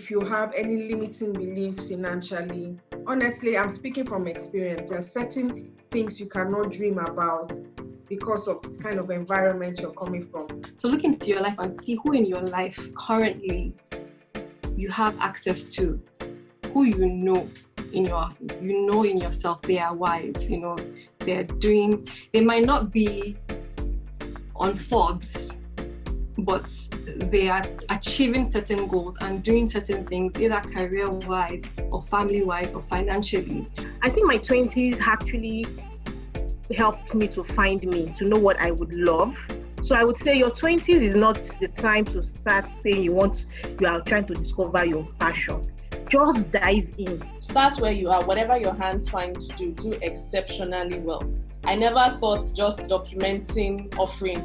if you have any limiting beliefs financially. Honestly, I'm speaking from experience. There are certain things you cannot dream about because of the kind of environment you're coming from. So look into your life and see who in your life currently you have access to, who you know in yourself they are wise, they might not be on Forbes, but they are achieving certain goals and doing certain things, either career-wise or family-wise or financially. I think my 20s actually helped me to find me, to know what I would love. So I would say your 20s is not the time to start saying you are trying to discover your passion. Just dive in. Start where you are. Whatever your hands find to do exceptionally well. I never thought just documenting offering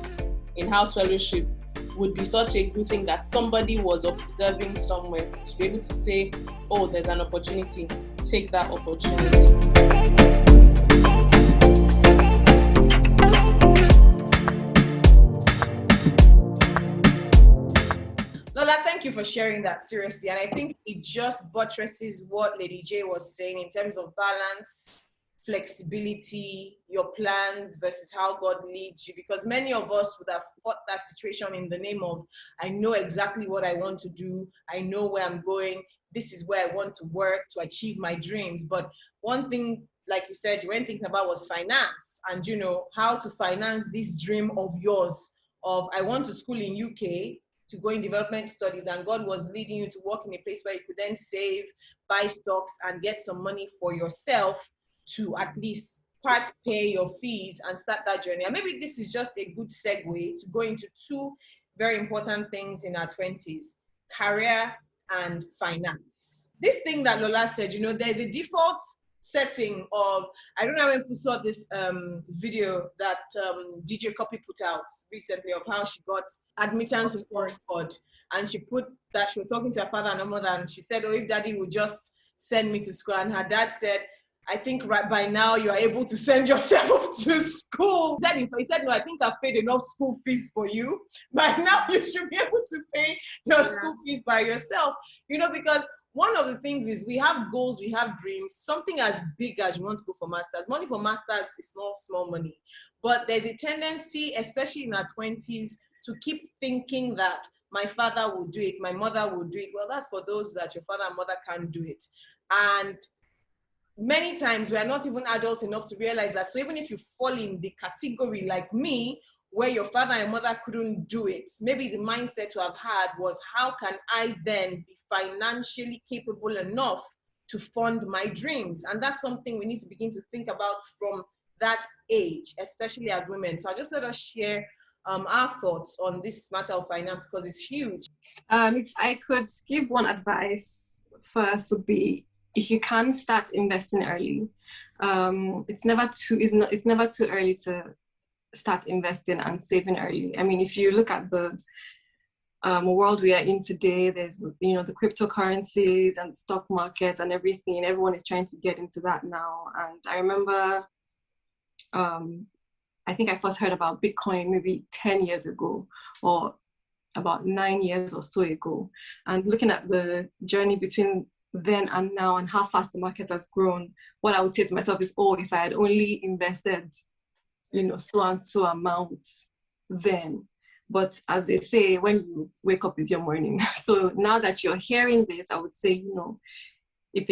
in house fellowship would be such a good thing that somebody was observing somewhere to be able to say, oh, there's an opportunity, take that opportunity. Lola, thank you for sharing that, seriously. And I think it just buttresses what Lady J was saying in terms of balance, flexibility, your plans versus how God leads you. Because many of us would have fought that situation in the name of, I know exactly what I want to do. I know where I'm going. This is where I want to work to achieve my dreams. But one thing, like you said, you weren't thinking about was finance and, how to finance this dream of yours of, I want to school in UK to go in development studies, and God was leading you to work in a place where you could then save, buy stocks, and get some money for yourself to at least part pay your fees and start that journey. And maybe this is just a good segue to go into two very important things in our 20s, career and finance. This thing that Lola said, there's a default setting of, I don't know when people saw this video that DJ Copy put out recently of how she got admittance in Oxford, and she put that she was talking to her father and her mother, and she said, oh, if daddy would just send me to school, and her dad said, I think right by now you are able to send yourself to school. He said, no, I think I've paid enough school fees for you. By now you should be able to pay your school fees by yourself. Because one of the things is we have goals, we have dreams, something as big as you want to go for masters. Money for masters is not small money. But there's a tendency, especially in our 20s, to keep thinking that my father will do it, my mother will do it. Well, that's for those that your father and mother can't do it. And many times we are not even adults enough to realize that. So even if you fall in the category like me, where your father and mother couldn't do it, maybe the mindset to have had was, how can I then be financially capable enough to fund my dreams? And that's something we need to begin to think about from that age, especially as women. So just let us share our thoughts on this matter of finance, because it's huge. If I could give one advice first, would be, if you can, start investing early. It's never too early to start investing and saving early. I mean, if you look at the world we are in today, there's the cryptocurrencies and stock market and everything. Everyone is trying to get into that now. And I remember, I think I first heard about Bitcoin maybe 10 years ago, or about 9 years or so ago. And looking at the journey between then and now and how fast the market has grown, what I would say to myself is, oh, if I had only invested, so and so amount then. But as they say, when you wake up is your morning. So now that you're hearing this, I would say, if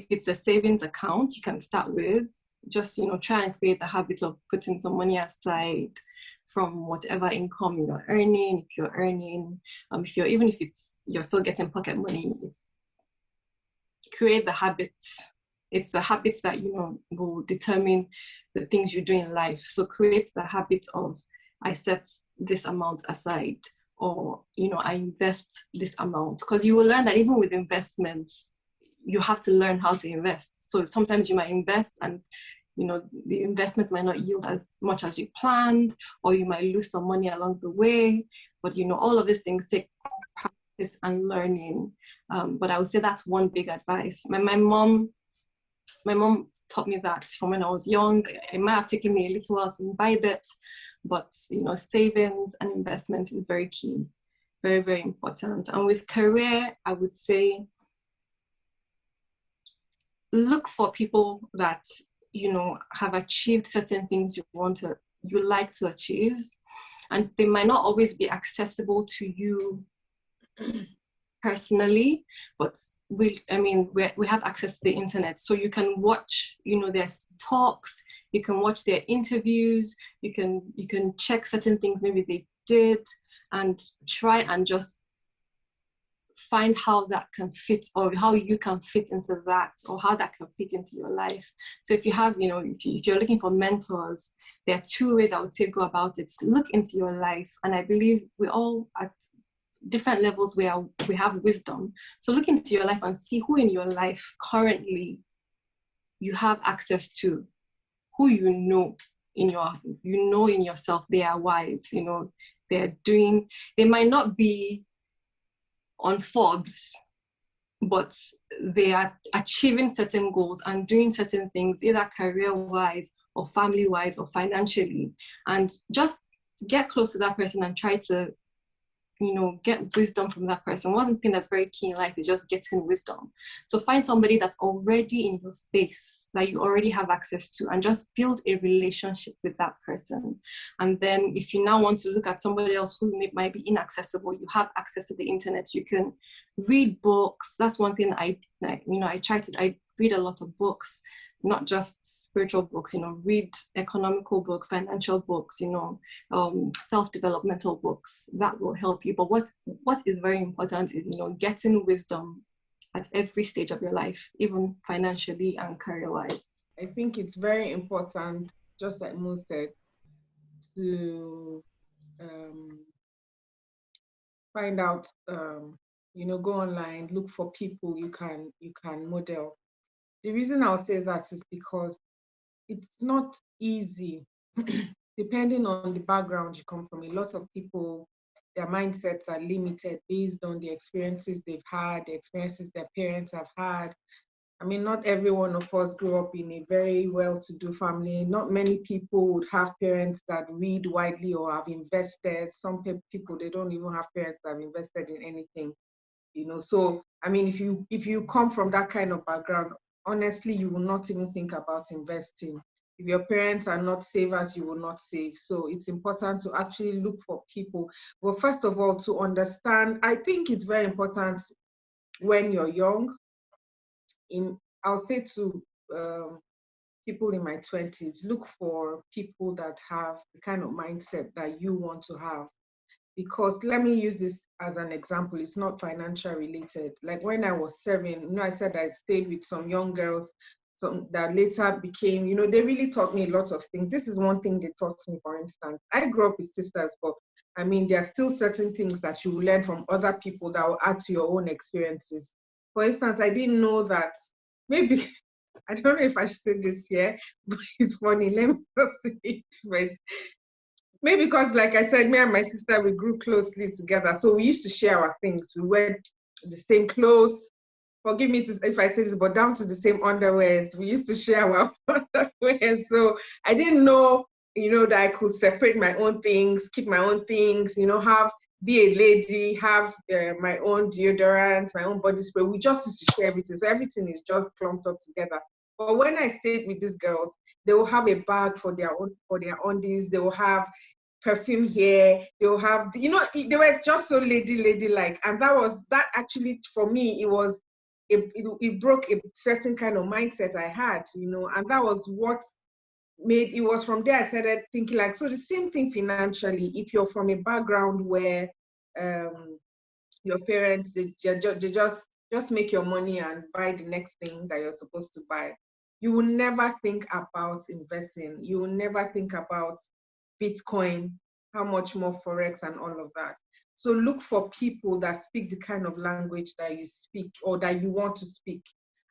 it's a savings account you can start with, just try and create the habit of putting some money aside from whatever income you're earning. If you're earning, if you're still getting pocket money, create the habit. It's the habits that will determine the things you do in life. So create the habit of, I set this amount aside, or I invest this amount, because you will learn that even with investments you have to learn how to invest. So sometimes you might invest and the investment might not yield as much as you planned, or you might lose some money along the way. But all of these things take practice and learning. But I would say that's one big advice. My mom taught me that from when I was young. It might have taken me a little while to imbibe it, but savings and investment is very key. Very, very important. And with career, I would say look for people that, you know, have achieved certain things you like to achieve. And they might not always be accessible to you personally, but we have access to the internet, so you can watch, you know, their talks, you can watch their interviews, you can check certain things maybe they did, and try and just find how that can fit, or how you can fit into that, or how that can fit into your life. So if you have, you know, if you're looking for mentors, there are two ways I would say go about it. Look into your life, and I believe we all at different levels where we have wisdom. So look into your life and see who in your life currently you have access to, who you know in yourself they are wise, you know, they might not be on Forbes, but they are achieving certain goals and doing certain things, either career-wise or family-wise or financially. And just get close to that person and try to, you know, get wisdom from that person. One thing that's very key in life is just getting wisdom. So find somebody that's already in your space, that you already have access to, and just build a relationship with that person. And then if you now want to look at somebody else who might be inaccessible, you have access to the internet. You can read books. That's one thing I read a lot of books, not just spiritual books, you know, read economical books, financial books, you know, self-developmental books. That will help you. But what is very important is, you know, getting wisdom at every stage of your life, even financially and career-wise. I think it's very important, just like Mo said, to find out, you know, go online, look for people you can model. The reason I'll say that is because it's not easy, depending on the background you come from. A lot of people, their mindsets are limited based on the experiences they've had, the experiences their parents have had. I mean, not every one of us grew up in a very well-to-do family. Not many people would have parents that read widely or have invested. Some people, they don't even have parents that have invested in anything, you know. So, I mean, if you come from that kind of background, honestly, you will not even think about investing. If your parents are not savers, you will not save. So it's important to actually look for people. Well, first of all, to understand, I think it's very important when you're young. I'll say to people in my 20s, look for people that have the kind of mindset that you want to have. Because let me use this as an example, it's not financial related. Like when I was 7, you know, I said I stayed with some young girls, some that later became, you know, they really taught me a lot of things. This is one thing they taught me, for instance. I grew up with sisters, but I mean, there are still certain things that you will learn from other people that will add to your own experiences. For instance, I didn't know that, maybe, I don't know if I should say this here, but it's funny, let me just say it, but maybe because, like I said, me and my sister, we grew closely together. So we used to share our things. We wear the same clothes. Forgive me if I say this, but down to the same underwears. We used to share our underwear. So I didn't know, you know, that I could separate my own things, keep my own things, you know, be a lady, have my own deodorant, my own body spray. We just used to share everything. So everything is just clumped up together. But when I stayed with these girls, they will have a bag for their undies. They will have perfume here. They will have, you know, they were just so ladylike. And that actually, for me, it broke a certain kind of mindset I had, you know, and that was what it was from there I started thinking, like, so the same thing financially. If you're from a background where your parents, they just make your money and buy the next thing that you're supposed to buy, you will never think about investing. You will never think about Bitcoin, how much more Forex and all of that. So look for people that speak the kind of language that you speak or that you want to speak,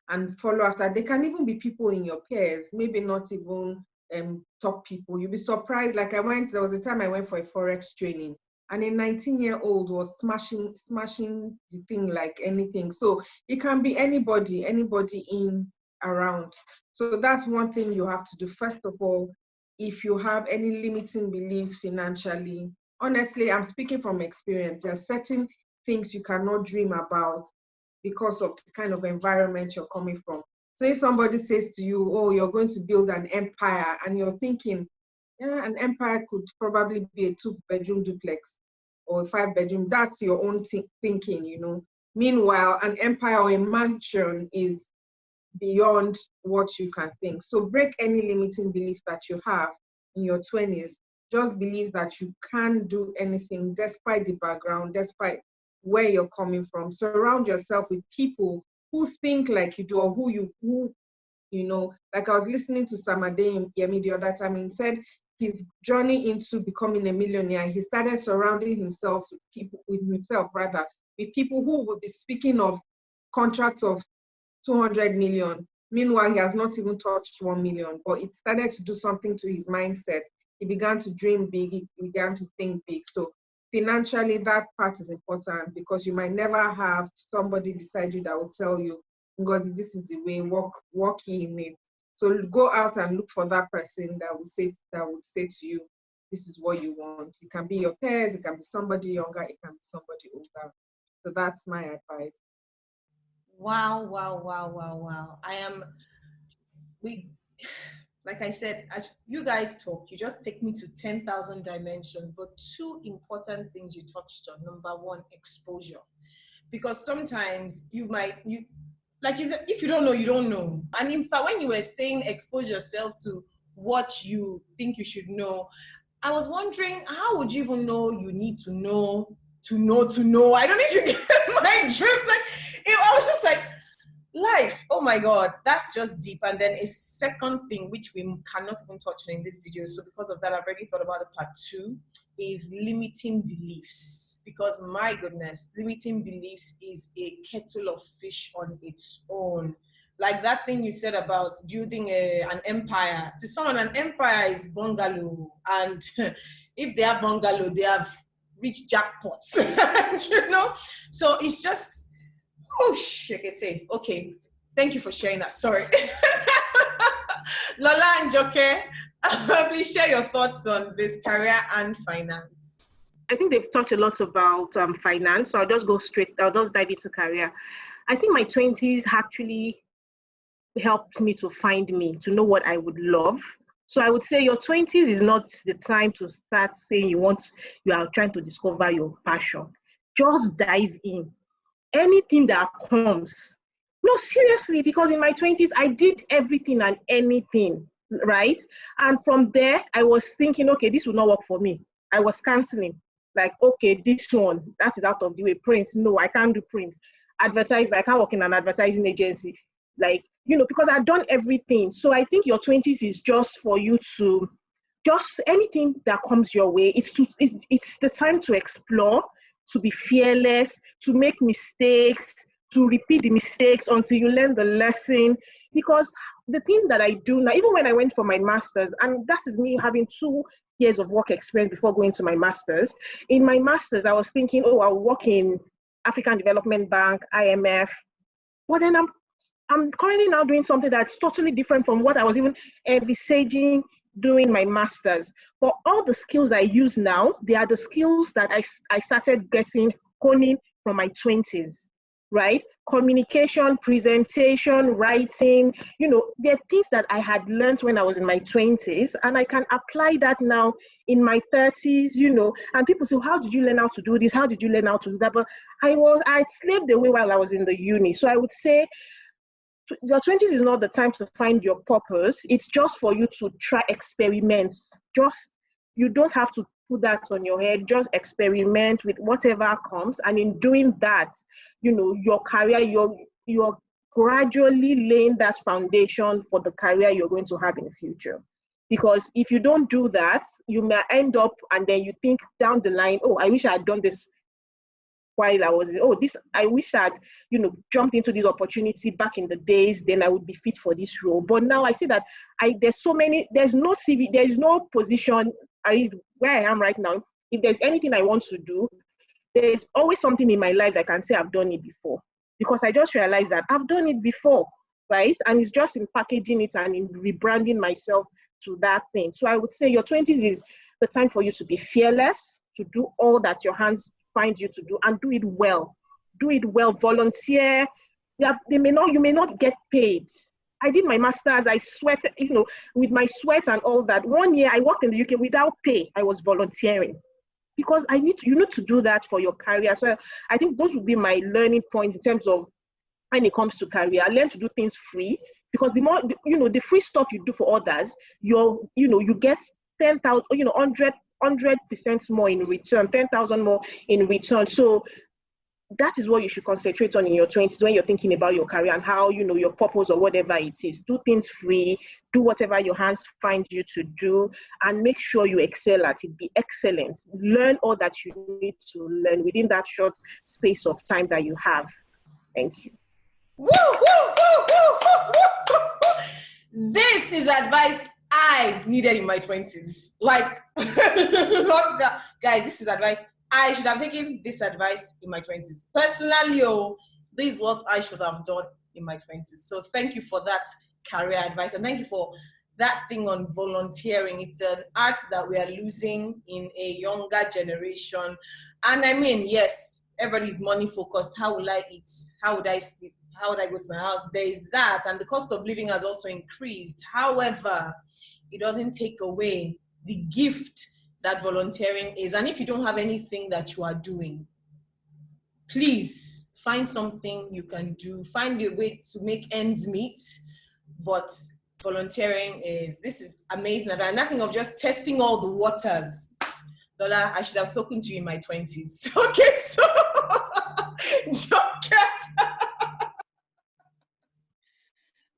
and follow after. They can even be people in your peers, maybe not even top people. You'll be surprised. Like there was a time I went for a Forex training, and a 19-year-old was smashing the thing like anything. So it can be anybody in around. So that's one thing you have to do. First of all, if you have any limiting beliefs financially, honestly, I'm speaking from experience. There are certain things you cannot dream about because of the kind of environment you're coming from. So if somebody says to you, oh, you're going to build an empire, and you're thinking, yeah, an empire could probably be a 2-bedroom duplex or a 5-bedroom, that's your own thinking, you know. Meanwhile, an empire or a mansion is beyond what you can think. So break any limiting belief that you have in your 20s. Just believe that you can do anything despite the background, despite where you're coming from. Surround yourself with people who think like you do, or who you know, like I was listening to Samade Yemi the other time, and he said his journey into becoming a millionaire, he started surrounding himself with people who would be speaking of contracts of 200 million. Meanwhile, he has not even touched 1 million, but it started to do something to his mindset. He began to dream big, he began to think big. So financially, that part is important, because you might never have somebody beside you that will tell you, because this is the way, walk in it. So go out and look for that person that would say to you, this is what you want. It can be your peers, it can be somebody younger, it can be somebody older. So that's my advice. Wow, wow, wow, wow, wow. Like I said, as you guys talk, you just take me to 10,000 dimensions, but two important things you touched on. Number one, exposure. Because sometimes like you said, if you don't know, you don't know. And in fact, when you were saying expose yourself to what you think you should know, I was wondering, how would you even know you need to know to know to know? I don't know if you get my drift. Like, I was just like, life, oh my God, that's just deep. And then a second thing, which we cannot even touch on in this video, so because of that, I've already thought about the part 2, is limiting beliefs. Because my goodness, limiting beliefs is a kettle of fish on its own. Like that thing you said about building an empire. To someone, an empire is bungalow. And if they have bungalow, they have reached jackpots. You know? So it's just, oh, shit. Okay, thank you for sharing that. Sorry. Lola and Joke, please share your thoughts on this, career and finance. I think they've talked a lot about finance, so I'll just dive into career. I think my 20s actually helped me to find me, to know what I would love. So I would say your 20s is not the time to start saying you are trying to discover your passion. Just dive in. Anything that comes. No, seriously, because in my 20s, I did everything and anything, right? And from there, I was thinking, okay, this will not work for me. I was canceling. Like, okay, this one, that is out of the way. Print, no, I can't do print. Advertise, I can't work in an advertising agency. Like, because I've done everything. So I think your 20s is just for you to, just anything that comes your way. It's the time to explore, to be fearless, to make mistakes, to repeat the mistakes until you learn the lesson. Because the thing that I do now, even when I went for my master's, and that is me having 2 years of work experience before going to my master's. In my master's, I was thinking, oh, I'll work in African Development Bank, IMF. But then I'm currently now doing something that's totally different from what I was even envisaging doing my master's. But all the skills I use now, they are the skills that I started honing from my 20s, right? Communication, presentation, writing, there are things that I had learned when I was in my 20s, and I can apply that now in my 30s, and people say, how did you learn how to do this? How did you learn how to do that? But I slaved away while I was in the uni. So I would say, your 20s is not the time to find your purpose. It's just for you to try experiments. You don't have to put that on your head. Just experiment with whatever comes. And in doing that, your career, you're gradually laying that foundation for the career you're going to have in the future. Because if you don't do that, you may end up, and then you think down the line, oh, I wish I had done this while I was, I wish I'd, jumped into this opportunity back in the days, then I would be fit for this role. But now I see that there's no CV, there's no position where I am right now. If there's anything I want to do, there's always something in my life that I can say I've done it before. Because I just realized that I've done it before, right? And it's just in packaging it and in rebranding myself to that thing. So I would say your 20s is the time for you to be fearless, to do all that your hands find you to do, and do it well. Do it well, volunteer. Yeah, you may not get paid. I did my master's, I sweated, with my sweat and all that. 1 year I worked in the UK without pay. I was volunteering because you need to do that for your career. So I think those would be my learning points in terms of when it comes to career. I learned to do things free, because the more, the free stuff you do for others, you get 10,000, 100% more in return, 10,000 more in return. So that is what you should concentrate on in your 20s when you're thinking about your career and how, your purpose or whatever it is. Do things free, do whatever your hands find you to do, and make sure you excel at it. Be excellent. Learn all that you need to learn within that short space of time that you have. Thank you. Woo, woo, woo, woo, woo, woo, woo. This is advice I needed in my 20s. Like, guys, this is advice. I should have taken this advice in my 20s. Personally, this is what I should have done in my 20s. So thank you for that career advice. And thank you for that thing on volunteering. It's an art that we are losing in a younger generation. And I mean, yes, everybody's money focused. How will I eat? How would I sleep? How would I go to my house? There is that. And the cost of living has also increased. However, it doesn't take away the gift that volunteering is. And if you don't have anything that you are doing, please find something you can do. Find a way to make ends meet. But volunteering this is amazing. And nothing of just testing all the waters. Lola, I should have spoken to you in my 20s. Okay, so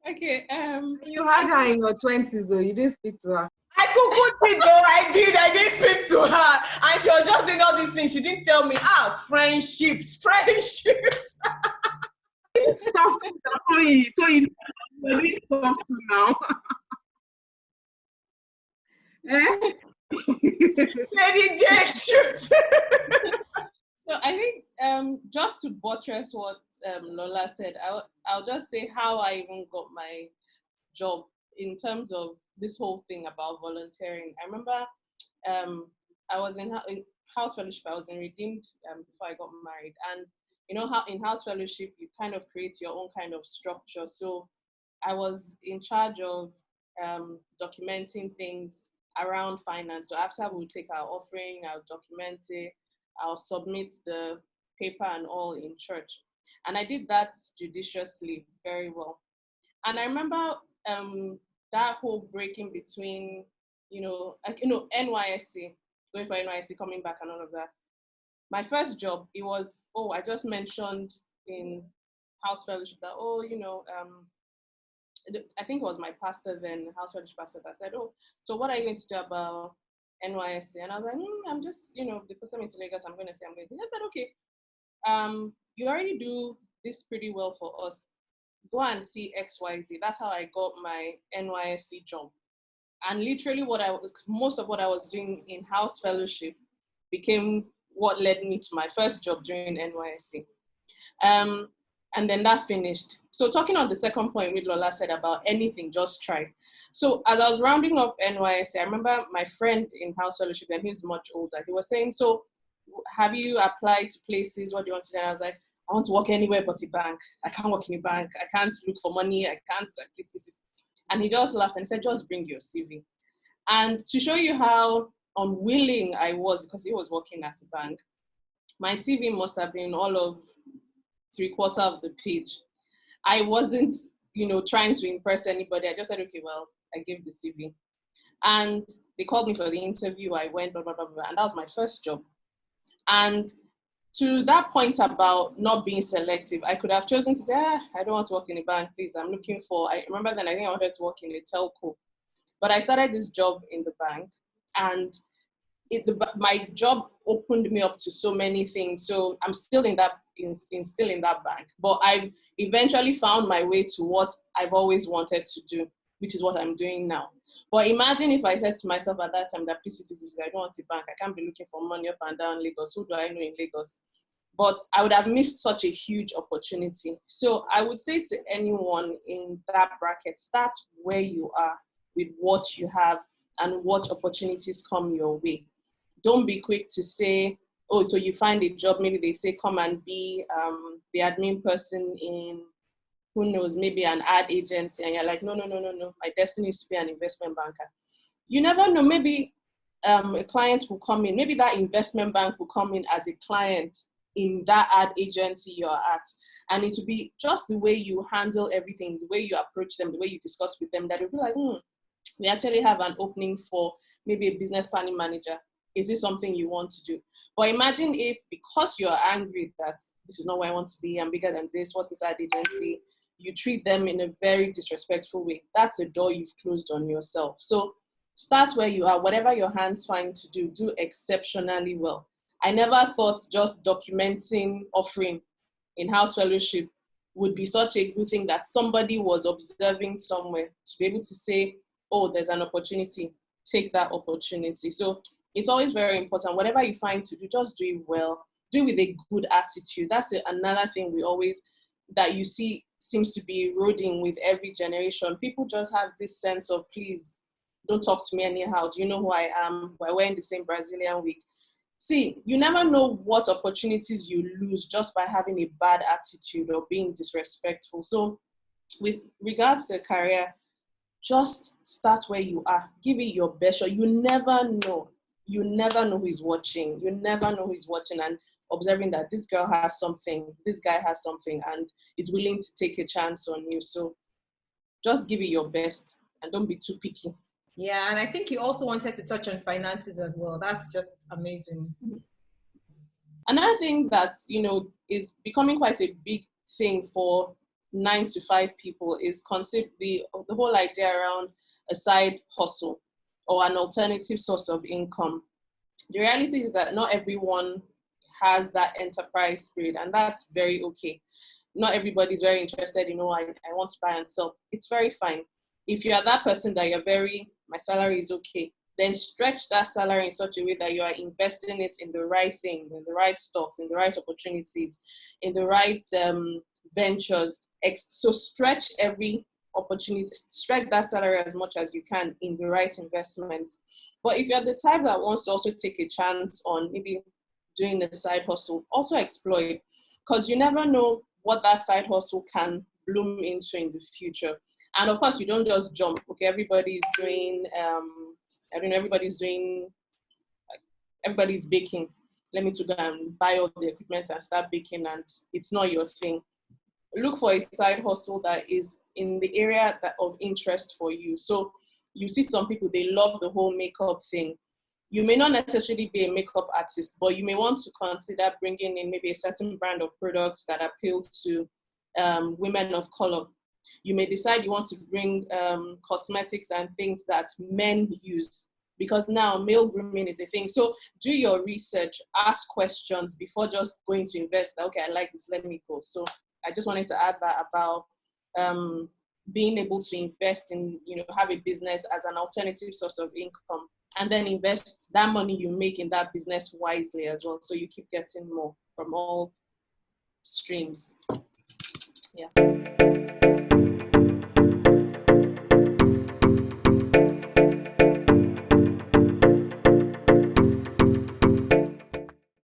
okay. You had her in your 20s, though. You didn't speak to her. I did speak to her, and she was just doing all these things. She didn't tell me, friendships. Stop so you really stop to now. Lady J, shoot. So I think just to buttress what Lola said, I'll just say how I even got my job in terms of this whole thing about volunteering. I remember I was in house fellowship. I was in Redeemed before I got married, and how in house fellowship you kind of create your own kind of structure. So I was in charge of documenting things around finance. So after we would take our offering, I'll document it, I'll submit the paper and all in church, and I did that judiciously, very well. And I remember that whole breaking between, NYSC, going for NYSC, coming back and all of that. My first job, it was, I just mentioned in house fellowship that, I think it was my pastor then, house fellowship pastor, that said, so what are you going to do about NYSC? And I was like, I'm just, the person in Lagos, I'm going to say I'm going to. He just said, okay, you already do this pretty well for us. Go and see XYZ. That's how I got my NYSC job. And literally most of what I was doing in house fellowship became what led me to my first job during NYSC. And then that finished. So talking on the second point with Lola said about anything, just try. So as I was rounding up NYSC, I remember my friend in house fellowship, and he's much older. He was saying, so have you applied to places? What do you want to do? And I was like, I want to work anywhere but a bank. I can't work in a bank. I can't look for money. I can't. This. And he just laughed and he said, just bring your CV. And to show you how unwilling I was, because he was working at a bank, my CV must have been all of 3/4 of the page. I wasn't, trying to impress anybody. I just said, okay, well, I gave the CV. And they called me for the interview. I went, blah, blah, blah, blah. And that was my first job. And to that point about not being selective, I could have chosen to say, I don't want to work in a bank, please. I'm looking for, I remember then I think I wanted to work in a telco. But I started this job in the bank, and my job opened me up to so many things. So I'm still in that bank. But I've eventually found my way to what I've always wanted to do, which is what I'm doing now. But imagine if I said to myself at that time that please, I don't want a bank. I can't be looking for money up and down Lagos. Who do I know in Lagos? But I would have missed such a huge opportunity. So I would say to anyone in that bracket, start where you are with what you have and what opportunities come your way. don't be quick to say, oh, so you find a job, maybe they say come and be the admin person in, who knows, maybe an ad agency, and you're like, no, my destiny is to be an investment banker. You never know, maybe a client will come in, maybe that investment bank will come in as a client in that ad agency you're at, and it will be just the way you handle everything, the way you approach them, the way you discuss with them, that will be like, we actually have an opening for maybe a business planning manager. Is this something you want to do? But imagine if, because you're angry that this is not where I want to be, I'm bigger than this, what's this ad agency, you treat them in a very disrespectful way. That's a door you've closed on yourself. So start where you are. Whatever your hands find to do exceptionally well. I never thought just documenting offering in house fellowship would be such a good thing, that somebody was observing somewhere to be able to say, oh, there's an opportunity, take that opportunity. So it's always very important. Whatever you find to do, just do it well. Do it with a good attitude. That's another thing we always, that you see seems to be eroding with every generation. People just have this sense of, please, don't talk to me anyhow. Do you know who I am? We're wearing the same Brazilian wig. See, you never know what opportunities you lose just by having a bad attitude or being disrespectful. So with regards to career, just start where you are. Give it your best shot. You never know. You never know who is watching. You never know who is watching and observing that this girl has something, this guy has something, and is willing to take a chance on you. So just give it your best and don't be too picky. Yeah, and I think you also wanted to touch on finances as well. That's just amazing. Another thing that, is becoming quite a big thing for 9 to 5 people is consider the whole idea around a side hustle or an alternative source of income. The reality is that not everyone has that enterprise spirit, and that's very okay. Not everybody's very interested, I want to buy and sell. It's very fine. If you are that person that my salary is okay, then stretch that salary in such a way that you are investing it in the right thing, in the right stocks, in the right opportunities, in the right ventures. So stretch every opportunity, stretch that salary as much as you can in the right investments. But if you're the type that wants to also take a chance on maybe doing a side hustle, also explore it, because you never know what that side hustle can bloom into in the future. And of course, you don't just jump. Okay, everybody's doing, everybody's baking. Let me to go and buy all the equipment and start baking, and it's not your thing. Look for a side hustle that is in the area of interest for you. So you see some people, they love the whole makeup thing. You may not necessarily be a makeup artist, but you may want to consider bringing in maybe a certain brand of products that appeal to women of color. You may decide you want to bring cosmetics and things that men use, because now male grooming is a thing. So do your research, ask questions before just going to invest. Okay, I like this, let me go. So I just wanted to add that about being able to invest in, have a business as an alternative source of income, and then invest that money you make in that business wisely as well. So you keep getting more from all streams. Yeah.